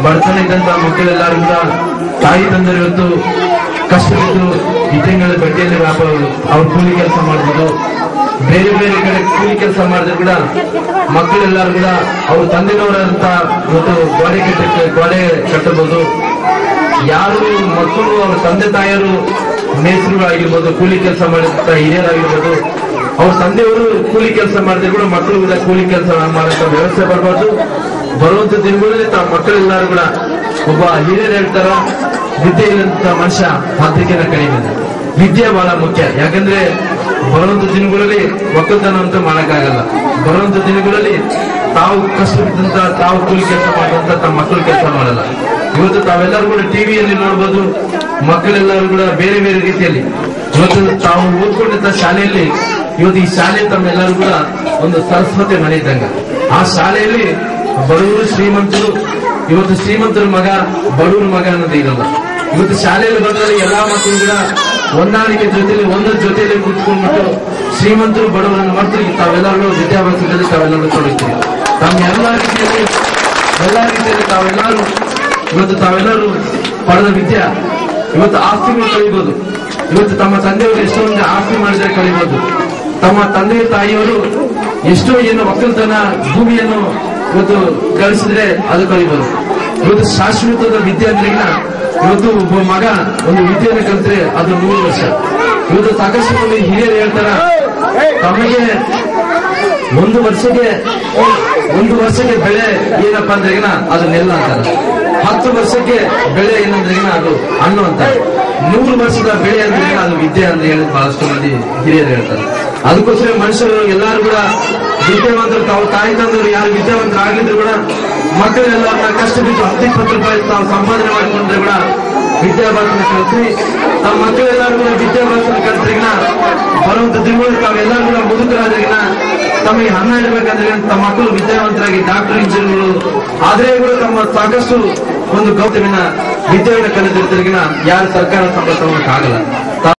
ಬಡತನ ಇದ್ದಂತ ಮಕ್ಕಳೆಲ್ಲರೂ ಕೂಡ ತಾಯಿ ತಂದರು ಇವತ್ತು ಕಷ್ಟವಿದ್ದು ಈ ತಿಂಗಳ ಬಡ್ಡಿಯಲ್ಲಿ ಅವ್ರು ಕೂಲಿ ಕೆಲಸ ಮಾಡ್ಬೋದು, ಬೇರೆ ಬೇರೆ ಕಡೆ ಕೂಲಿ ಕೆಲಸ ಮಾಡಿದ್ರು ಕೂಡ ಮಕ್ಕಳೆಲ್ಲರೂ ಕೂಡ ಅವ್ರ ತಂದೆನವರಂತ ಇವತ್ತು ಗೋಡೆ ಕಟ್ಟಬಹುದು. ಯಾರು ಮಕ್ಕಳು ಅವ್ರ ತಂದೆ ತಾಯಿಯರು ಮೇಸ್ರುಗಳಾಗಿರ್ಬೋದು, ಕೂಲಿ ಕೆಲಸ ಮಾಡಿದಂತ ಹಿರಿಯರಾಗಿರ್ಬೋದು, ಅವ್ರ ತಂದೆಯವರು ಕೂಲಿ ಕೆಲಸ ಮಾಡಿದ್ರೆ ಕೂಡ ಮಕ್ಕಳು ಕೂಡ ಕೂಲಿ ಕೆಲಸ ಮಾಡಂತ ವ್ಯವಸ್ಥೆ ಬರಬಾರ್ದು. ಬರುವಂತ ದಿನಗಳಲ್ಲಿ ತಾವು ಮಕ್ಕಳೆಲ್ಲರೂ ಕೂಡ ಒಬ್ಬ ಹಿರಿಯರು ಹೇಳ್ತಾರ, ವಿದ್ಯೆ ಇಲ್ಲಂತ ಮನುಷ್ಯ ಹತ್ತಿಗೆನ ಕಡಿಮೆ. ವಿದ್ಯೆ ಬಹಳ ಮುಖ್ಯ. ಯಾಕಂದ್ರೆ ಬರುವಂತ ದಿನಗಳಲ್ಲಿ ಒಕ್ಕಲ್ತನ ಅಂತ ಮಾಡಕ್ಕಾಗಲ್ಲ. ಬರುವಂತ ದಿನಗಳಲ್ಲಿ ತಾವು ಕಷ್ಟವಿದ್ದಂತ ತಾವು ಕೂಲಿ ಕೆಲಸ ಮಾಡುವಂತ ತಮ್ಮ ಮಕ್ಕಳು ಕೆಲಸ ಮಾಡಲ್ಲ. ಇವತ್ತು ತಾವೆಲ್ಲರೂ ಕೂಡ ಟಿವಿಯಲ್ಲಿ ನೋಡ್ಬೋದು, ಮಕ್ಕಳೆಲ್ಲರೂ ಕೂಡ ಬೇರೆ ಬೇರೆ ರೀತಿಯಲ್ಲಿ ಇವತ್ತು ತಾವು ಓದ್ಕೊಂಡಿದ್ದ ಶಾಲೆಯಲ್ಲಿ ಇವತ್ತು ಈ ಶಾಲೆ ತಮ್ಮೆಲ್ಲರೂ ಕೂಡ ಒಂದು ಸರಸ್ವತಿ ಮನೆ ಇದ್ದಂಗ. ಆ ಶಾಲೆಯಲ್ಲಿ ಬಡವರು ಶ್ರೀಮಂತರು, ಇವತ್ತು ಶ್ರೀಮಂತರ ಮಗ ಬಡವರ ಮಗ ಅನ್ನೋದು ಇರಲ್ಲ. ಇವತ್ತು ಶಾಲೆಯಲ್ಲಿ ಬಂದರೆ ಎಲ್ಲಾ ಮಕ್ಕಳು ಕೂಡ ಹೊಂದಾಣಿಕೆ ಜೊತೆಲಿ ಒಂದರ ಜೊತೆಯಲ್ಲಿ ಕೂತ್ಕೊಂಡ್ಬಿಟ್ಟು ಶ್ರೀಮಂತರು ಬಡವರನ್ನು ಮಾಡ್ತೀವಿ. ತಾವೆಲ್ಲರೂ ವಿದ್ಯಾಭ್ಯಾಸದಲ್ಲಿ ತಾವೆಲ್ಲರೂ ತೊಡಗ್ತೀವಿ. ತಮ್ಮ ಎಲ್ಲಾ ರೀತಿಯಲ್ಲಿ ತಾವೆಲ್ಲರೂ ಪಡೆದ ವಿದ್ಯೆ ಇವತ್ತು ಆಸ್ತಿಗಳು ಕಳಿಬಹುದು. ಇವತ್ತು ತಮ್ಮ ತಂದೆಯವರು ಎಷ್ಟೊಂದು ಆಸ್ತಿ ಮಾಡಿದ್ರೆ ಕಳಿಬಹುದು. ತಮ್ಮ ತಂದೆ ತಾಯಿಯವರು ಎಷ್ಟೋ ಏನು ಒಕ್ಕಲ್ತನ ಭೂಮಿಯನ್ನು ಇವತ್ತು ಗಳಿಸಿದ್ರೆ ಅದು ಕಳಿಬಹುದು. ಇವತ್ತು ಶಾಶ್ವತದ ವಿದ್ಯೆ ಅಂದ್ರೆ ಇವತ್ತು ಒಬ್ಬ ಮಗ ಒಂದು ವಿದ್ಯೆಯನ್ನು ಕಲಿತ್ರೆ ಅದು 100 ವರ್ಷ. ಇವತ್ತು ಸಾಕಷ್ಟು ಮಂದಿ ಹಿರಿಯರು ಹೇಳ್ತಾರ, ತಮಗೆ ಒಂದು ವರ್ಷಕ್ಕೆ ಬೆಳೆ ಏನಪ್ಪಾ ಅಂದ್ರೆ ಅದು ನೆಲ್ಲ ಅಂತಾರ. 10 ವರ್ಷಕ್ಕೆ ಬೆಳೆ ಏನಂದ್ರೆ ಅದು ಹಣ್ಣು ಅಂತಾರೆ. 100 ವರ್ಷದ ಬೆಳೆ ಅಂದ್ರೆ ಅದು ವಿದ್ಯೆ ಅಂತ ಹೇಳಿ ಬಹಳಷ್ಟು ಮಂದಿ ಹಿರಿಯರು ಹೇಳ್ತಾರೆ. ಅದಕ್ಕೋಸ್ಕರ ಮನುಷ್ಯರು ಎಲ್ಲಾರು ಕೂಡ ವಿದ್ಯಾವಂತರು, ತಾವು ತಾಯಿ ತಂದವರು ಯಾರು ವಿದ್ಯಾವಂತರು ಆಗಿದ್ರು ಕೂಡ ಮಕ್ಕಳೆಲ್ಲ ಕಷ್ಟ ಬಿದ್ದು 10-20 ರೂಪಾಯಿ ತಾವು ಸಂಪಾದನೆ ಮಾಡಿಕೊಂಡ್ರೆ ಕೂಡ ವಿದ್ಯಾಭ್ಯಾಸನ ಕಲಿಸಿ ತಮ್ಮ ಮಕ್ಕಳೆಲ್ಲರೂ ಕೂಡ ವಿದ್ಯಾಭ್ಯಾಸನ ಕಲಿಸ್ರಿಗಿನ ಬರುವಂತ ದಿನಗಳು ತಾವೆಲ್ಲರೂ ಕೂಡ ಮುದುಕರಾದ್ರಿಗಿನ ತಮಗೆ ಅನ್ನ ಇಡಬೇಕಂದ್ರೆ ತಮ್ಮ ಮಕ್ಕಳು ವಿದ್ಯಾವಂತರಾಗಿ ಡಾಕ್ಟರ್ ಇಂಜಿನಿಯರ್ಗಳು ಆದ್ರೆ ಕೂಡ ತಮ್ಮ ಸಾಕಷ್ಟು ಒಂದು ಗೌರವಿನ ವಿದ್ಯೆಯನ್ನು ಕಲಿತಿರ್ತಿರ್ಗಿನ ಯಾರು ಸರ್ಕಾರ ಸಂಬಳ ತಗೊಳಕ್ಕಾಗಲ್ಲ.